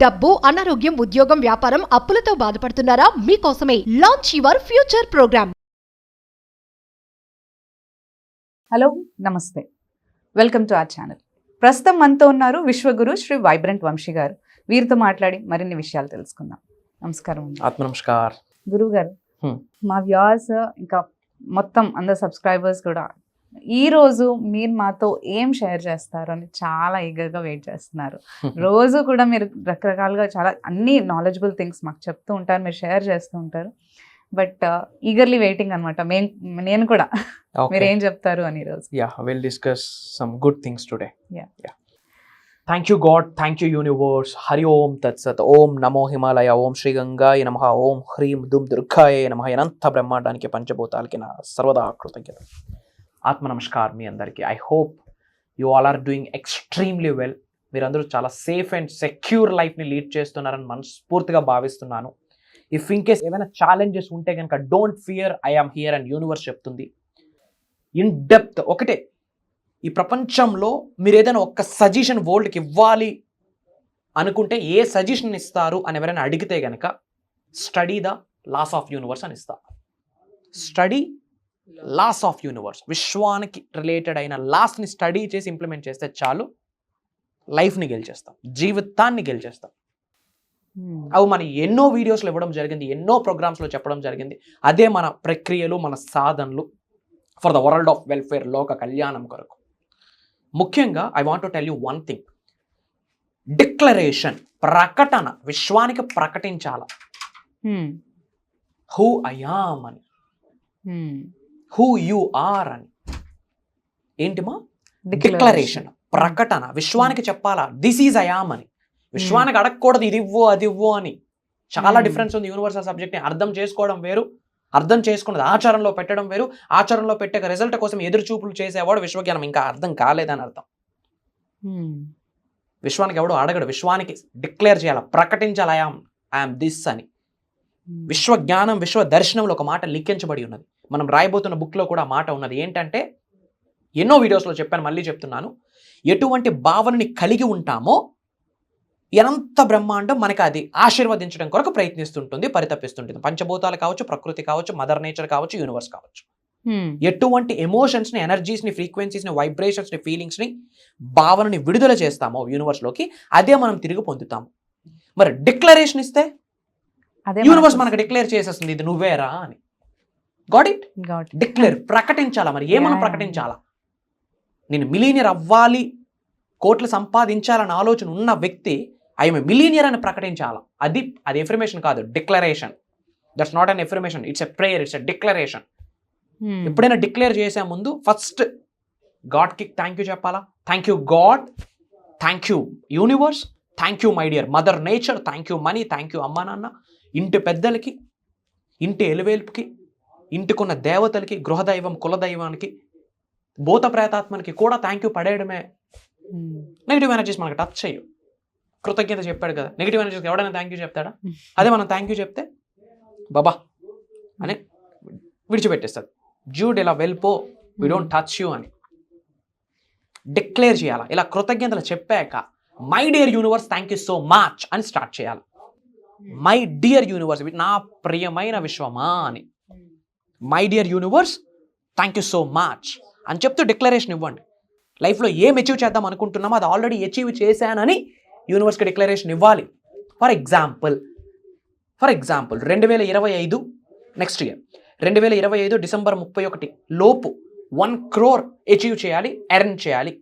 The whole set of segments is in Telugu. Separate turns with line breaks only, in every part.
డబ్బు, అనారోగ్యం, ఉద్యోగం, వ్యాపారం, అప్పులతో బాధపడుతున్నారా? మీకోసమే launch your future programme.
Hello, నమస్తే, వెల్కమ్ టు అవర్ ఛానల్. ప్రస్తుతం మనతో ఉన్నారు విశ్వగురు శ్రీ వైబ్రెంట్ వంశీ గారు. వీరితో మాట్లాడి మరిన్ని విషయాలు తెలుసుకుందాం. నమస్కారం.
ఆత్మ నమస్కార్
గురువు గారు, మా వ్యూవర్స్ ఇంకా మొత్తం అందరు సబ్స్క్రైబర్స్ కూడా ఈ రోజు మీరు మాతో ఏం షేర్ చేస్తారు అని చాలా ఈగర్గా వెయిట్ చేస్తున్నారు. రోజు కూడా మీరు రకరకాలుగా చాలా అన్ని నాలెడ్జబుల్ థింగ్స్ మాకు చెప్తూ ఉంటారు, మీరు షేర్ చేస్తూ ఉంటారు. బట్ ఈగర్లీ వెయిటింగ్ అనమాట నేను కూడా మీరు ఏం చెప్తారు అని ఈరోజు.
Will discuss some good things today. Thank you God, thank you universe. Hari Om తత్సత్. ఓం నమో హిమాలయ, ఓం శ్రీ గంగాయ నమః, ఓం హ్రీం దుమ్ దుర్గాయ నమః. అనంత బ్రహ్మాండానికి పంచభూతాలకి నా సర్వదా కృతజ్ఞత. ఆత్మ నమస్కార్ మీ అందరికీ. I hope you all are doing extremely well. మీరందరూ చాలా సేఫ్ అండ్ సెక్యూర్ లైఫ్ని లీడ్ చేస్తున్నారని మనస్ఫూర్తిగా భావిస్తున్నాను. ఇఫ్ ఇన్ కేస్ ఏమైనా ఛాలెంజెస్ ఉంటే కనుక don't fear, I am here and universe చెప్తుంది. ఇన్ డెప్త్ ఒకటే, ఈ ప్రపంచంలో మీరు ఏదైనా ఒక్క సజెషన్ వరల్డ్కి ఇవ్వాలి అనుకుంటే ఏ సజెషన్ ఇస్తారు అని ఎవరైనా అడిగితే కనుక study the laws of universe అని ఇస్తా. స్టడీ లాస్ ఆఫ్ యూనివర్స్, విశ్వానికి రిలేటెడ్ అయిన లాస్ని స్టడీ చేసి ఇంప్లిమెంట్ చేస్తే చాలు, లైఫ్ని గెలిచేస్తాం, జీవితాన్ని గెలిచేస్తాం. అవి మన ఎన్నో వీడియోస్లో ఇవ్వడం జరిగింది, ఎన్నో ప్రోగ్రామ్స్లో చెప్పడం జరిగింది. అదే మన ప్రక్రియలు, మన సాధనలు for the world of welfare, లోక కళ్యాణం కొరకు. ముఖ్యంగా I want to tell you one thing. Declaration, ప్రకటన, విశ్వానికి ప్రకటించాల. హూ ఐ యామ్ అని, హూ యు ఆర్ అని. ఏంటిమా? డిక్లరేషన్, ప్రకటన, విశ్వానికి చెప్పాలా దిస్ ఈజ్ ఐ యామ్ అని. విశ్వానికి అడగకూడదు ఇది ఇవ్వు అది ఇవ్వు అని. చాలా డిఫరెన్స్ ఉంది. యూనివర్సల్ సబ్జెక్ట్ని అర్థం చేసుకోవడం వేరు, అర్థం చేసుకున్నది ఆచరణలో పెట్టడం వేరు. ఆచరణలో పెట్టే రిజల్ట్ కోసం ఎదురు చూపులు చేసేవాడు విశ్వజ్ఞానం ఇంకా అర్థం కాలేదని అర్థం. విశ్వానికి ఎవడు అడగడు, విశ్వానికి డిక్లేర్ చేయాలి, ప్రకటించాలి ఐఆమ్ దిస్ అని. విశ్వజ్ఞానం, విశ్వ దర్శనంలో ఒక మాట లిఖించబడి ఉన్నది. మనం రాయబోతున్న బుక్లో కూడా మాట ఉన్నది. ఏంటంటే, ఎన్నో వీడియోస్లో చెప్పాను, మళ్ళీ చెప్తున్నాను. ఎటువంటి భావనని కలిగి ఉంటామో ఎంత బ్రహ్మాండం మనకి అది ఆశీర్వదించడం కొరకు ప్రయత్నిస్తుంటుంది, పరితపిస్తుంటుంది. పంచభూతాలు కావచ్చు, ప్రకృతి కావచ్చు, మదర్ నేచర్ కావచ్చు, యూనివర్స్ కావచ్చు. ఎటువంటి ఎమోషన్స్ని, ఎనర్జీస్ని, ఫ్రీక్వెన్సీస్ని, వైబ్రేషన్స్ని, ఫీలింగ్స్ని, భావనని విడుదల చేస్తామో యూనివర్స్లోకి, అదే మనం తిరిగి పొందుతాము. మరి డిక్లరేషన్ ఇస్తే యూనివర్స్ మనకు డిక్లేర్ చేసేస్తుంది ఇది నువ్వేరా అని. Got it? డిక్లేర్, ప్రకటించాలా. మరి ఏమని ప్రకటించాలా? నేను మిలీనియర్ అవ్వాలి, కోట్లు సంపాదించాలన్న ఆలోచన ఉన్న వ్యక్తి ఐఎమ్ మిలీనియర్ అని ప్రకటించాలా. అది ఎఫర్మేషన్ కాదు, declaration. That's not an affirmation, it's a prayer, it's a declaration. ఎప్పుడైనా డిక్లేర్ చేసే ముందు ఫస్ట్ గాడ్కి థ్యాంక్ యూ చెప్పాలా. Thank you God, thank you universe, thank you my dear mother nature, thank you money, thank you అమ్మా నాన్న, ఇంటి పెద్దలకి, ఇంటి ఎలువేల్పుకి, ఇంటికున్న దేవతలకి, గృహదైవం, కులదైవానికి, భూత ప్రేతాత్మనికి కూడా థ్యాంక్ యూ పడేయడమే. నెగిటివ్ ఎనర్జీస్ మనకు టచ్ చేయు. కృతజ్ఞత చెప్పాడు కదా, నెగిటివ్ ఎనర్జీస్కి ఎవడైనా థ్యాంక్ యూ చెప్తాడా? అదే మనం థ్యాంక్ యూ చెప్తే బాబా అని విడిచిపెట్టేస్తుంది. జూడ్ ఇలా వెళ్ళిపో, వీ డోంట్ టచ్ యూ అని డిక్లేర్ చేయాలి. ఇలా కృతజ్ఞతలు చెప్పాక my dear universe thank you so much అని స్టార్ట్ చేయాలి. మై డియర్ యూనివర్స్, నా ప్రియమైన విశ్వమా అని. My dear universe thank you so much అని చెప్తూ డిక్లరేషన్ ఇవ్వండి. లైఫ్లో ఏం అచీవ్ చేద్దాం అనుకుంటున్నామో అది ఆల్రెడీ అచీవ్ చేశానని యూనివర్స్కి డిక్లరేషన్ ఇవ్వాలి. For example 2025 next year 2025 December 31 లోపు 1 crore అచీవ్ చేయాలి, ఎర్న్ చేయాలి,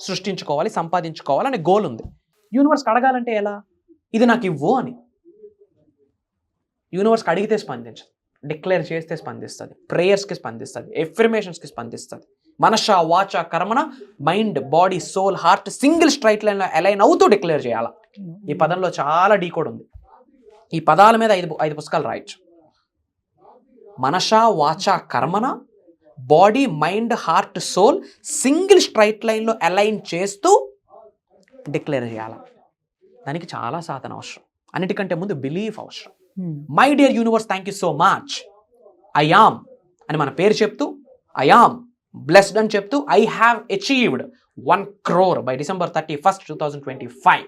సృష్టించుకోవాలి, సంపాదించుకోవాలి అనే గోల్ ఉంది. యూనివర్స్కి అడగాలంటే ఎలా? ఇది నాకు ఇవ్వు అని. యూనివర్స్కి అడిగితే స్పందించదు, డిక్లేర్ చేస్తే స్పందిస్తుంది, ప్రేయర్స్కి స్పందిస్తుంది, ఎఫర్మేషన్స్కి స్పందిస్తుంది. మనష వాచ కర్మణ, mind, body, soul, heart single straight లైన్లో అలైన్ అవుతూ డిక్లేర్ చేయాలి. ఈ పదంలో చాలా డీకోడ్ ఉంది. ఈ పదాల మీద 5 పుస్తకాలు రాయొచ్చు. మనష వాచ కర్మణ, body, mind, heart, soul single straight లైన్లో అలైన్ చేస్తూ డిక్లేర్ చేయాలి. దానికి చాలా సాధన అవసరం. అన్నిటికంటే ముందు బిలీఫ్ అవసరం. My dear universe thank you so much, I am అని మన పేరు చెప్తూ, ఐ యామ్ బ్లెస్డ్ అని చెప్తూ, I have achieved 1 crore by December 31st, 2025.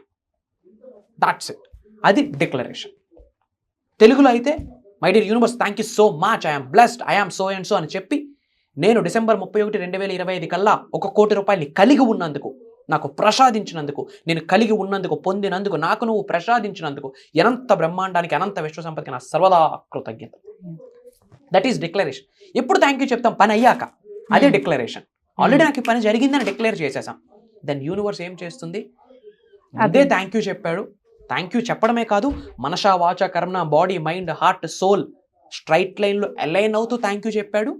That's it. అది డిక్లరేషన్. తెలుగులో అయితే my dear universe thank you so much, I'm blessed, I'm so and so అని చెప్పి నేను డిసెంబర్ 31, 2025 కల్లా 1 కోటి రూపాయలు కలిగి ఉన్నందుకు, నాకు ప్రసాదించినందుకు, నేను కలిగి ఉన్నందుకు, పొందినందుకు, నాకు నువ్వు ప్రసాదించినందుకు అనంత బ్రహ్మాండానికి, అనంత విశ్వ సంపదకి నా సర్వదా కృతజ్ఞత. That is declaration. ఎప్పుడు థ్యాంక్ యూ చెప్తాం? పని అయ్యాక. అదే డిక్లరేషన్. ఆల్రెడీ నాకు ఈ పని జరిగిందని డిక్లేర్ చేసేసాం. దెన్ యూనివర్స్ ఏం చేస్తుంది? అదే థ్యాంక్ యూ చెప్పాడు. థ్యాంక్ యూ చెప్పడమే కాదు, మనస వాచ కర్మ, body, mind, heart, soul straight లైన్లో అలైన్ అవుతూ థ్యాంక్ యూ చెప్పాడు.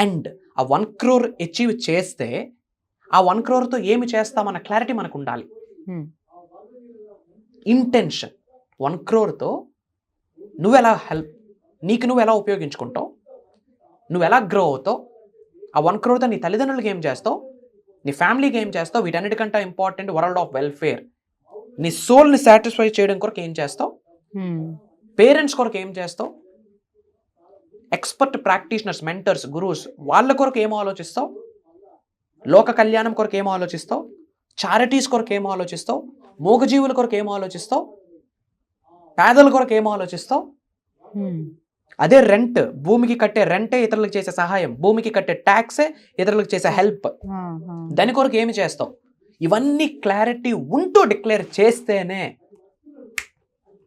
అండ్ ఆ 1 crore అచీవ్ చేస్తే ఆ 1 crore ఏమి చేస్తామన్న క్లారిటీ మనకు ఉండాలి. ఇంటెన్షన్. 1 crore నువ్వెలా నీకు నువ్వు ఎలా ఉపయోగించుకుంటావు, నువ్వు ఎలా గ్రో అవుతావు, ఆ 1 crore నీ తల్లిదండ్రులకి ఏం చేస్తావు, నీ ఫ్యామిలీకి ఏం చేస్తావు, వీటన్నిటికంటే ఇంపార్టెంట్ వరల్డ్ ఆఫ్ వెల్ఫేర్, నీ సోల్ని సాటిస్ఫై చేయడం కొరకు ఏం చేస్తావు, పేరెంట్స్ కొరకు ఏం చేస్తావు, ఎక్స్పర్ట్ ప్రాక్టీషనర్స్, మెంటర్స్, గురూస్ వాళ్ళ కొరకు ఏమో ఆలోచిస్తావు, లోక కళ్యాణం కొరకు ఏమో ఆలోచిస్తావు, చారిటీస్ కొరకు ఏమో ఆలోచిస్తావు, మూగజీవుల కొరకు ఏమో ఆలోచిస్తావు, పేదల కొరకు ఏమో ఆలోచిస్తావు. అదే రెంట్, భూమికి కట్టే రెంటే ఇతరులకు చేసే సహాయం, భూమికి కట్టే ట్యాక్సే ఇతరులకు చేసే హెల్ప్, దాని కొరకు ఏమి చేస్తావు. ఇవన్నీ క్లారిటీ ఉంటూ డిక్లేర్ చేస్తేనే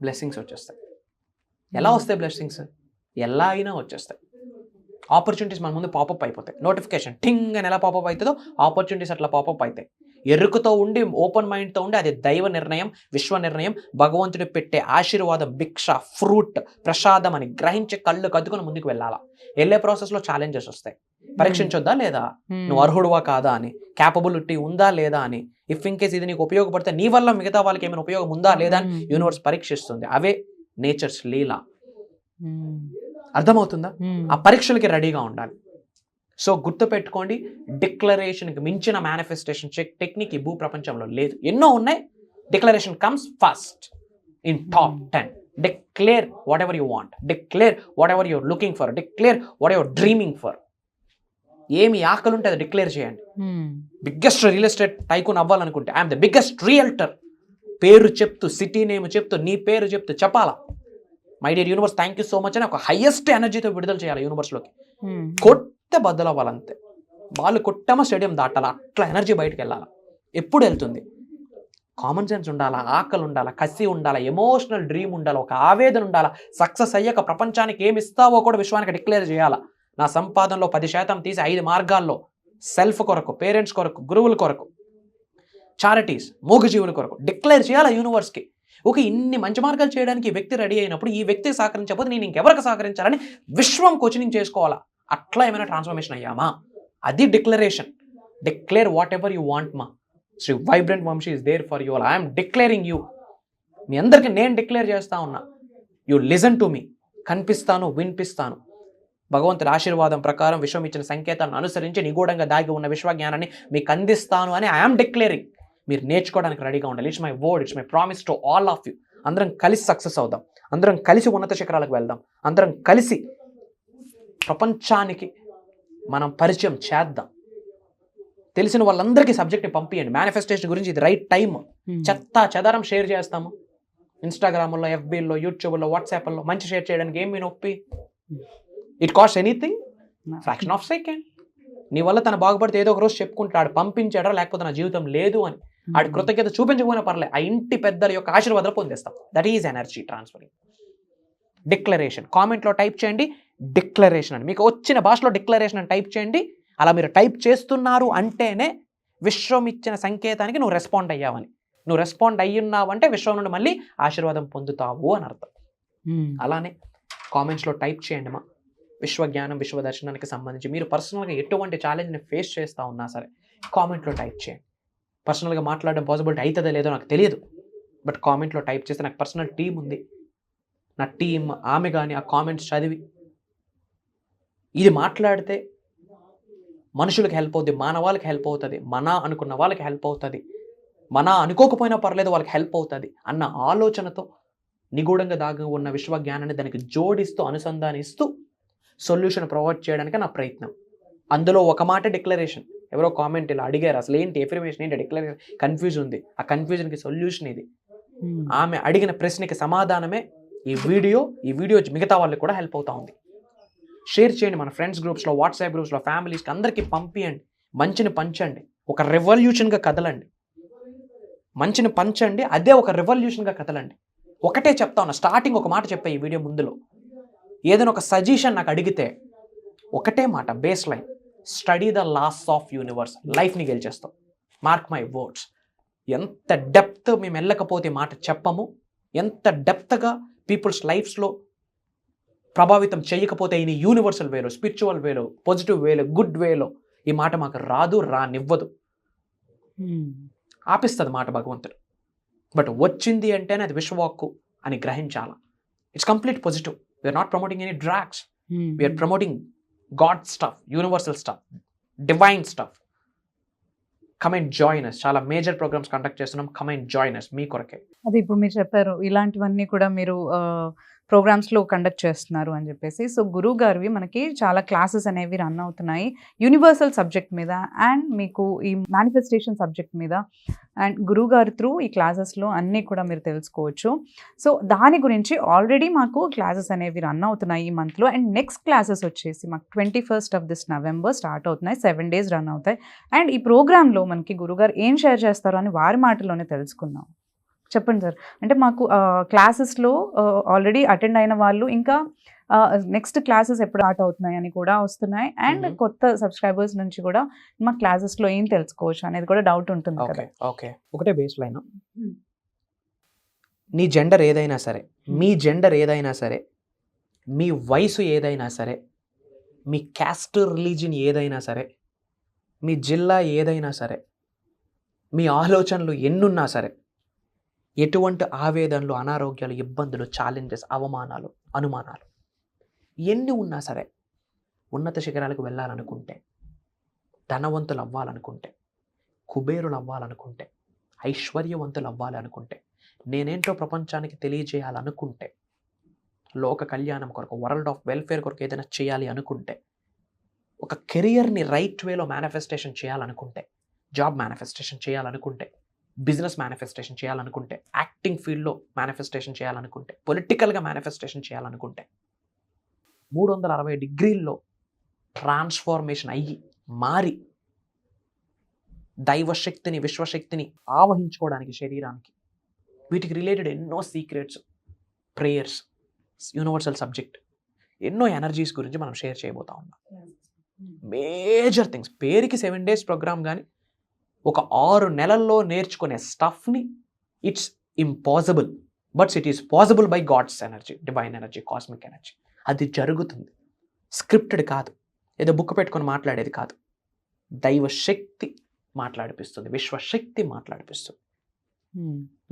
బ్లెస్సింగ్స్ వచ్చేస్తాయి. ఎలా వస్తాయి బ్లెస్సింగ్స్? ఎలా అయినా వచ్చేస్తాయి. ఆపర్చునిటీస్ మన ముందు పాపప్ అయిపోతాయి. నోటిఫికేషన్ టింగ్ అని ఎలా పాపప్ అవుతుందో ఆపర్చునిటీస్ అట్లా పాపప్ అవుతాయి. ఎరుకుతో ఉండి, ఓపెన్ మైండ్తో ఉండి, అది దైవ నిర్ణయం, విశ్వ నిర్ణయం, భగవంతుడు పెట్టే ఆశీర్వాదం, భిక్ష, ఫ్రూట్, ప్రసాదం అని గ్రహించి కళ్ళు కద్దుకొని ముందుకు వెళ్ళాలా. వెళ్ళే ప్రాసెస్లో ఛాలెంజెస్ వస్తాయి. పరీక్షించొద్దా లేదా, నువ్వు అర్హుడువా కాదా అని, క్యాపబిలిటీ ఉందా లేదా అని, ఇఫ్ ఇన్ కేస్ ఇది నీకు ఉపయోగపడితే నీ వల్ల మిగతా వాళ్ళకి ఏమైనా ఉపయోగం ఉందా లేదా అని యూనివర్స్ పరీక్షిస్తుంది. అవే నేచర్స్ లీలా. అర్థమవుతుందా? ఆ పరీక్షలకి రెడీగా ఉండాలి. సో గుర్తుపెట్టుకోండి, డిక్లరేషన్కి మించిన మేనిఫెస్టేషన్ టెక్నిక్ ఈ భూ ప్రపంచంలో లేదు. ఎన్నో ఉన్నాయి. Declaration comes first in top 10. Declare whatever you want, declare whatever your looking for, declare whatever dreaming for. ఏమి ఆకలి ఉంటే అది డిక్లేర్ చేయండి. బిగ్గెస్ట్ రియల్ ఎస్టేట్ టైకూన్ అవ్వాలనుకుంటే ఐఎమ్ ద బిగ్గెస్ట్ రియల్టర్ పేరు చెప్తూ, సిటీ నేమ్ చెప్తూ, నీ పేరు చెప్తూ చెప్పాలా. My dear universe thank you so much అని ఒక హైయెస్ట్ ఎనర్జీతో విడుదల చేయాలి యూనివర్స్లోకి. కొట్టే బద్దలవ్వాలంతే. వాళ్ళు కొట్టామో స్టేడియం దాటాలా, అట్లా ఎనర్జీ బయటకు వెళ్ళాలా. ఎప్పుడు వెళ్తుంది? కామన్ సెన్స్ ఉండాలా, ఆకలి ఉండాలా, కసి ఉండాలా, ఎమోషనల్ డ్రీమ్ ఉండాలా, ఒక ఆవేదన ఉండాలా. సక్సెస్ అయ్యాక ప్రపంచానికి ఏమి ఇస్తావో కూడా విశ్వానికి డిక్లేర్ చేయాలా. నా సంపాదనలో 10% తీసి 5 మార్గాల్లో సెల్ఫ్ కొరకు, పేరెంట్స్ కొరకు, గురువుల కొరకు, చారిటీస్, మూగజీవుల కొరకు డిక్లేర్ చేయాలా యూనివర్స్కి. ఓకే, ఇన్ని మంచి మార్గాలు చేయడానికి ఈ వ్యక్తి రెడీ అయినప్పుడు ఈ వ్యక్తి సహకరించకపోతే నేను ఇంకెవరికి సహకరించాలని విశ్వం కోచింగ్ చేసుకోవాలా. అట్లా ఏమైనా ట్రాన్స్ఫర్మేషన్ అయ్యామా? అది declaration. Declare whatever you want మా. Shri vibrant Vamsi is there for you all. I'm declaring you. మీ అందరికీ నేను డిక్లేర్ చేస్తా ఉన్నా. You listen to me. కనిపిస్తాను, వినిపిస్తాను. భగవంతుడి ఆశీర్వాదం ప్రకారం విశ్వం ఇచ్చిన సంకేతాలను అనుసరించి నిగూఢంగా దాగి ఉన్న విశ్వజ్ఞానాన్ని మీకు అందిస్తాను అని ఐఎమ్ డిక్లేరింగ్. మీరు నేర్చుకోవడానికి రెడీగా ఉండాలి. It's my word, it's my promise to all of you. అందరం కలిసి సక్సెస్ అవుదాం, అందరం కలిసి ఉన్నత శిఖరాలకు వెళ్దాం, అందరం కలిసి ప్రపంచానికి మనం పరిచయం చేద్దాం. తెలిసిన వాళ్ళందరికీ సబ్జెక్ట్ని పంపించండి. మేనిఫెస్టేషన్ గురించి ఇది రైట్ టైం. చెత్త చెదారం షేర్ చేస్తాము ఇన్స్టాగ్రామ్లో, ఎఫ్బీలో, యూట్యూబ్లో, వాట్సాప్లో. మంచి షేర్ చేయడానికి ఏమి నొప్పి? It cost anything, fraction of second. నీ వల్ల తను బాగుపడితే ఏదో ఒక రోజు చెప్పుకుంటాడు, పంపించాడా లేకపోతే నా జీవితం లేదు అని. ఆడి కృతజ్ఞత చూపించకపోయినా పర్లేదు, ఆ ఇంటి పెద్దల యొక్క ఆశీర్వాదాలు పొందేస్తాం. That is energy transferring. Declaration కామెంట్లో టైప్ చేయండి, డిక్లరేషన్ అని. మీకు వచ్చిన భాషలో డిక్లరేషన్ అని టైప్ చేయండి. అలా మీరు టైప్ చేస్తున్నారు అంటేనే విశ్వం ఇచ్చిన సంకేతానికి నువ్వు రెస్పాండ్ అయ్యావని. నువ్వు రెస్పాండ్ అయ్యున్నావంటే విశ్వం నుండి మళ్ళీ ఆశీర్వాదం పొందుతావు అని అర్థం. అలానే కామెంట్స్లో టైప్ చేయండి మా. విశ్వజ్ఞానం, విశ్వ దర్శనానికి సంబంధించి మీరు పర్సనల్గా ఎటువంటి ఛాలెంజ్ని ఫేస్ చేస్తూ ఉన్నా సరే కామెంట్లో టైప్ చేయండి. పర్సనల్గా మాట్లాడడం పాసిబిలిటీ అవుతుందో లేదో నాకు తెలియదు, బట్ కామెంట్లో టైప్ చేస్తే నాకు పర్సనల్ టీం ఉంది. నా టీం ఆమె కానీ ఆ కామెంట్స్ చదివి ఇది మాట్లాడితే మనుషులకు హెల్ప్ అవుతుంది, మానవాళ్ళకి హెల్ప్ అవుతుంది, మన అనుకున్న వాళ్ళకి హెల్ప్ అవుతుంది, మన అనుకోకపోయినా పర్లేదు వాళ్ళకి హెల్ప్ అవుతుంది అన్న ఆలోచనతో నిగూఢంగా దాగి ఉన్న విశ్వజ్ఞానాన్ని దానికి జోడిస్తూ, అనుసంధానిస్తూ సొల్యూషన్ ప్రొవైడ్ చేయడానికి నా ప్రయత్నం. అందులో ఒక మాట డిక్లరేషన్. ఎవరో కామెంట్ ఇలా అడిగారు, అసలు ఏంటి ఎఫర్మేషన్ ఏంటి, డిక్లరేషన్ కన్ఫ్యూజ్ ఉంది. ఆ కన్ఫ్యూజన్కి సొల్యూషన్ ఇది. ఆమె అడిగిన ప్రశ్నకి సమాధానమే ఈ వీడియో మిగతా వాళ్ళకి కూడా హెల్ప్ అవుతా ఉంది. షేర్ చేయండి మన ఫ్రెండ్స్ గ్రూప్స్లో, వాట్సాప్ గ్రూప్స్లో, ఫ్యామిలీస్కి అందరికీ పంపియండి. మంచిని పంచండి, ఒక రెవల్యూషన్గా కదలండి. మంచిని పంచండి, అదే ఒక రెవల్యూషన్గా కదలండి. ఒకటే చెప్తా ఉన్నా, స్టార్టింగ్ ఒక మాట చెప్పా ఈ వీడియో ముందులో. ఏదైనా ఒక సజెషన్ నాకు అడిగితే ఒకటే మాట, base line, study the laws of universe, లైఫ్ని గెలిచేస్తాం. Mark my words. ఎంత డెప్త్ మేము వెళ్ళకపోతే మాట చెప్పము, ఎంత డెప్త్గా పీపుల్స్ లైఫ్స్లో ప్రభావితం చేయకపోతే ఈ యూనివర్సల్ వేలో, స్పిరిచువల్ వేలో, పాజిటివ్ వేలో, గుడ్ వేలో ఈ మాట మాకు రానివ్వదు. ఆపిస్తుంది మాట భగవంతుడు. బట్ వచ్చింది అంటేనే అది విశ్వవాక్కు అని గ్రహించాల. It's complete positive. We're not promoting any drugs, we're promoting God stuff, universal stuff, divine stuff. Come and join us. చాలా మేజర్ ప్రోగ్రామ్స్ కండక్ట్ చేస్తున్నాం. కమ్ అండ్ జాయిన్ us మీ కొరకే.
అది ఇప్పుడు మీరు చెప్పారు, ఇలాంటివన్నీ కూడా మీరు ప్రోగ్రామ్స్లో కండక్ట్ చేస్తున్నారు అని చెప్పేసి. సో గురువు గారివి మనకి చాలా క్లాసెస్ అనేవి రన్ అవుతున్నాయి యూనివర్సల్ సబ్జెక్ట్ మీద అండ్ మీకు ఈ మేనిఫెస్టేషన్ సబ్జెక్ట్ మీద. అండ్ గురువు గారి త్రూ ఈ క్లాసెస్లో అన్నీ కూడా మీరు తెలుసుకోవచ్చు. సో దాని గురించి ఆల్రెడీ మాకు క్లాసెస్ అనేవి రన్ అవుతున్నాయి ఈ మంత్లో. అండ్ నెక్స్ట్ క్లాసెస్ వచ్చేసి మాకు 21st of this November start అవుతున్నాయి. 7 days రన్ అవుతాయి. అండ్ ఈ ప్రోగ్రాంలో మనకి గురుగారు ఏం షేర్ చేస్తారో అని వారి మాటల్లోనే తెలుసుకుందాం. చెప్పండి సార్. అంటే మాకు క్లాసెస్లో ఆల్రెడీ అటెండ్ అయిన వాళ్ళు ఇంకా నెక్స్ట్ క్లాసెస్ ఎప్పుడు స్టార్ట్ అవుతున్నాయి అని కూడా వస్తున్నాయి. అండ్ కొత్త సబ్స్క్రైబర్స్ నుంచి కూడా మా క్లాసెస్లో ఏం తెలుసుకోవచ్చు అనేది కూడా డౌట్ ఉంటుంది కదా.
ఓకే, ఒకటే బేస్ లైన్. నీ జెండర్ ఏదైనా సరే, మీ జెండర్ ఏదైనా సరే, మీ వయసు ఏదైనా సరే, మీ క్యాస్ట్ రిలీజియన్ ఏదైనా సరే, మీ జిల్లా ఏదైనా సరే, మీ ఆలోచనలు ఎన్నున్నా సరే, ఎటువంటి ఆవేదనలు, అనారోగ్యాలు, ఇబ్బందులు, ఛాలెంజెస్, అవమానాలు, అనుమానాలు ఎన్ని ఉన్నా సరే, ఉన్నత శిఖరాలకు వెళ్ళాలనుకుంటే, ధనవంతులు అవ్వాలనుకుంటే, కుబేరులు అవ్వాలనుకుంటే, ఐశ్వర్యవంతులు అవ్వాలనుకుంటే, నేనేంటో ప్రపంచానికి తెలియజేయాలనుకుంటే, లోక కళ్యాణం కొరకు, వరల్డ్ ఆఫ్ వెల్ఫేర్ కొరకు ఏదైనా చేయాలి అనుకుంటే, ఒక కెరియర్ని రైట్ వేలో మేనిఫెస్టేషన్ చేయాలనుకుంటే, జాబ్ మేనిఫెస్టేషన్ చేయాలనుకుంటే, బిజినెస్ మేనిఫెస్టేషన్ చేయాలనుకుంటే, యాక్టింగ్ ఫీల్డ్లో మేనిఫెస్టేషన్ చేయాలనుకుంటే, పొలిటికల్గా మేనిఫెస్టేషన్ చేయాలనుకుంటే, 360 degrees ట్రాన్స్ఫార్మేషన్ అయ్యి మారి దైవశక్తిని, విశ్వశక్తిని ఆవహించుకోవడానికి శరీరానికి, వీటికి రిలేటెడ్ ఎన్నో సీక్రెట్స్, ప్రేయర్స్, యూనివర్సల్ సబ్జెక్ట్, ఎన్నో ఎనర్జీస్ గురించి మనం షేర్ చేయబోతా ఉన్నాం. Major things. పేరుకి 7 days ప్రోగ్రామ్, కానీ ఒక 6 నెలల్లో నేర్చుకునే స్టఫ్ని it's impossible, buts it is possible by God's energy, divine energy, cosmic energy. అది జరుగుతుంది. స్క్రిప్టెడ్ కాదు, ఏదో బుక్ పెట్టుకొని మాట్లాడేది కాదు. దైవశక్తి మాట్లాడిపిస్తుంది, విశ్వశక్తి మాట్లాడిపిస్తుంది.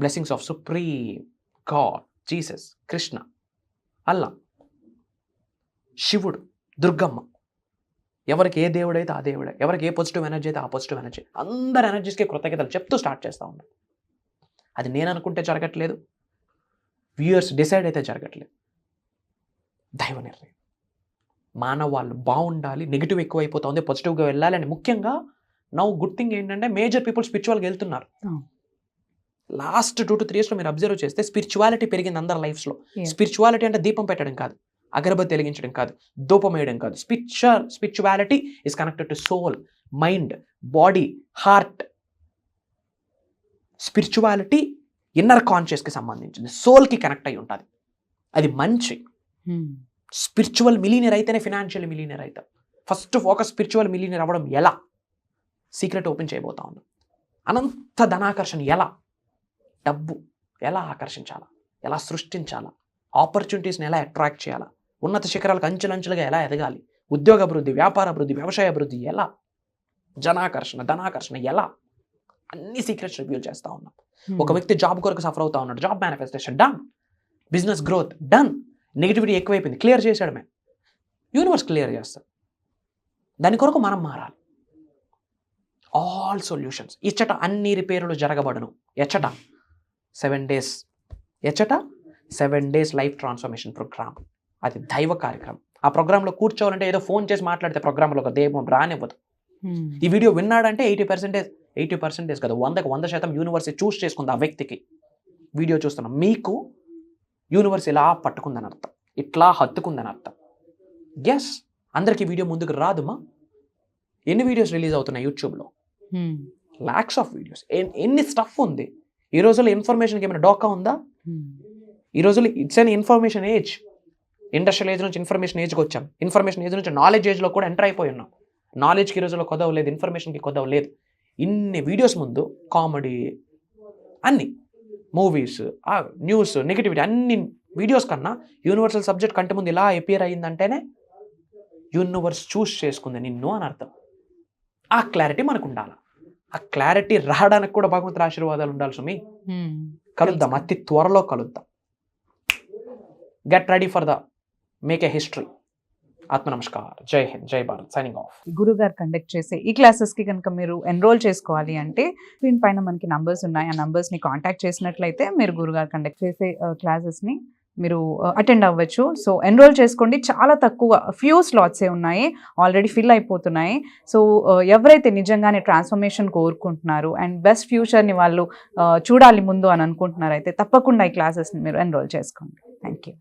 Blessings of supreme God, Jesus, Krishna, Allah, శివుడు, దుర్గమ్మ, ఎవరికి ఏ దేవుడైతే ఆ దేవుడే, ఎవరికి ఏ పాజిటివ్ ఎనర్జీ అయితే ఆ పాజిటివ్ ఎనర్జీ, అందరి ఎనర్జీస్కి కృతజ్ఞతలు చెప్తూ స్టార్ట్ చేస్తూ ఉన్నాం. అది నేను అనుకుంటే జరగట్లేదు, వ్యూయర్స్ డిసైడ్ అయితే జరగట్లేదు. దైవ నిర్ణయం. మానవ వాళ్ళు బాగుండాలి, నెగిటివ్ ఎక్కువైపోతుంది, పాజిటివ్గా వెళ్ళాలి అని. ముఖ్యంగా నౌ గుడ్ థింగ్ ఏంటంటే మేజర్ పీపుల్ స్పిరిచువల్గా వెళ్తున్నారు. లాస్ట్ 2 to 3 yearsలో మీరు అబ్జర్వ్ చేస్తే స్పిరిచువాలిటీ పెరిగింది అందరి లైఫ్స్లో. స్పిరిచువాలిటీ అంటే దీపం పెట్టడం కాదు, అగరబత్తి వెలిగించడం కాదు, ధూపం వేయడం కాదు. Spirituality is connected to soul, mind, body, heart. Spirituality inner కాన్షియస్కి సంబంధించింది, సోల్కి కనెక్ట్ అయి ఉంటుంది. అది మంచి. స్పిరిచువల్ మిలీనియర్ అయితేనే ఫినాన్షియల్ మిలీనియర్ అవుతాం. ఫస్ట్ ఫోకస్ స్పిరిచువల్ మిలీనియర్ అవ్వడం ఎలా, సీక్రెట్ ఓపెన్ చేయబోతా ఉన్నాం. అనంత ధనాకర్షణ ఎలా, డబ్బు ఎలా ఆకర్షించాలా, ఎలా సృష్టించాలా, ఆపర్చునిటీస్ని ఎలా అట్రాక్ట్ చేయాలా, ఉన్నత శిఖరాలకు అంచెలంచెలుగా ఎలా ఎదగాలి, ఉద్యోగ అభివృద్ధి, వ్యాపార అభివృద్ధి, వ్యవసాయ అభివృద్ధి ఎలా, జనాకర్షణ, ధనాకర్షణ ఎలా, అన్ని సీక్రెట్స్ రివీల్ చేస్తూ ఉన్నాం. ఒక వ్యక్తి జాబ్ కొరకు సఫర్ అవుతా ఉన్నాడు, job manifestation done, business growth done. Negativity ఎక్కువైపోయింది, క్లియర్ చేసేయడమే. యూనివర్స్ క్లియర్ చేస్తారు. దాని కొరకు మనం మారాలి. All solutions. ఇచ్చట అన్ని రిపేర్లు జరగబడును. ఎచ్చట 7 days, ఎచ్చట 7 days లైఫ్ ట్రాన్స్ఫర్మేషన్ ప్రోగ్రామ్. అది దైవ కార్యక్రమం. ఆ ప్రోగ్రాంలో కూర్చోవాలంటే ఏదో ఫోన్ చేసి మాట్లాడితే ప్రోగ్రాంలో ఒక దైవం రానివ్వదు. ఈ వీడియో విన్నాడంటే 80% కదా, 100% యూనివర్సిటీ చూస్ చేసుకుంది ఆ వ్యక్తికి. వీడియో చూస్తున్నాం, మీకు యూనివర్స్ ఇలా పట్టుకుందని అర్థం, ఇట్లా హత్తుకుందని అర్థం. ఎస్, అందరికీ వీడియో ముందుకు రాదుమా. ఎన్ని వీడియోస్ రిలీజ్ అవుతున్నాయి యూట్యూబ్లో? Lakhs of videos. ఎన్ని స్టఫ్ ఉంది. ఈ రోజుల్లో ఇన్ఫర్మేషన్కి ఏమైనా డోకా ఉందా? ఈ రోజుల్లో it's an information age. Industrial age నుంచి ఇన్ఫర్మేషన్ ఏజ్కి వచ్చాం. ఇన్ఫర్మేషన్ ఏజ్ నుంచి నాలెడ్జ్ ఏజ్లో కూడా ఎంటర్ అయిపోయి ఉన్నాం. నాలెడ్జ్కి ఈ రోజుల్లో కొదవ లేదు, ఇన్ఫర్మేషన్కి కొదవ లేదు. ఇన్ని వీడియోస్ ముందు కామెడీ, అన్ని మూవీస్, న్యూస్, నెగిటివిటీ, అన్ని వీడియోస్ కన్నా యూనివర్సల్ సబ్జెక్ట్ కంటి ముందు ఇలా అపియర్ అయ్యిందంటేనే యూనివర్స్ చూస్ చేసుకుంది నిన్ను అని అర్థం. ఆ క్లారిటీ మనకు ఉండాలి. ఆ క్లారిటీ రావడానికి కూడా భగవంతుడి ఆశీర్వాదాలు ఉండాలి. సుమి, కలుద్దాం, అతి త్వరలో కలుద్దాం. Get ready for the make a history. ఆత్మ నమస్కార్, జై హింద్, జై భారత్, సైనింగ్ ఆఫ్.
గురుగారు కండక్ట్ చేసే ఈ క్లాసెస్కి కనుక మీరు ఎన్రోల్ చేసుకోవాలి అంటే స్క్రీన్ పైన మనకి నంబర్స్ ఉన్నాయి. ఆ నంబర్స్ని కాంటాక్ట్ చేసినట్లయితే మీరు గురుగారు కండక్ట్ చేసే క్లాసెస్ని మీరు అటెండ్ అవ్వచ్చు. సో ఎన్రోల్ చేసుకోండి. చాలా తక్కువ ఫ్యూ స్లాట్సే ఉన్నాయి, ఆల్రెడీ ఫిల్ అయిపోతున్నాయి. సో ఎవరైతే నిజంగానే ట్రాన్స్ఫర్మేషన్ కోరుకుంటున్నారు అండ్ బెస్ట్ ఫ్యూచర్ని వాళ్ళు చూడాలి ముందు అని అనుకుంటున్నారు, అయితే తప్పకుండా ఈ క్లాసెస్ని మీరు ఎన్రోల్ చేసుకోండి. Thank you.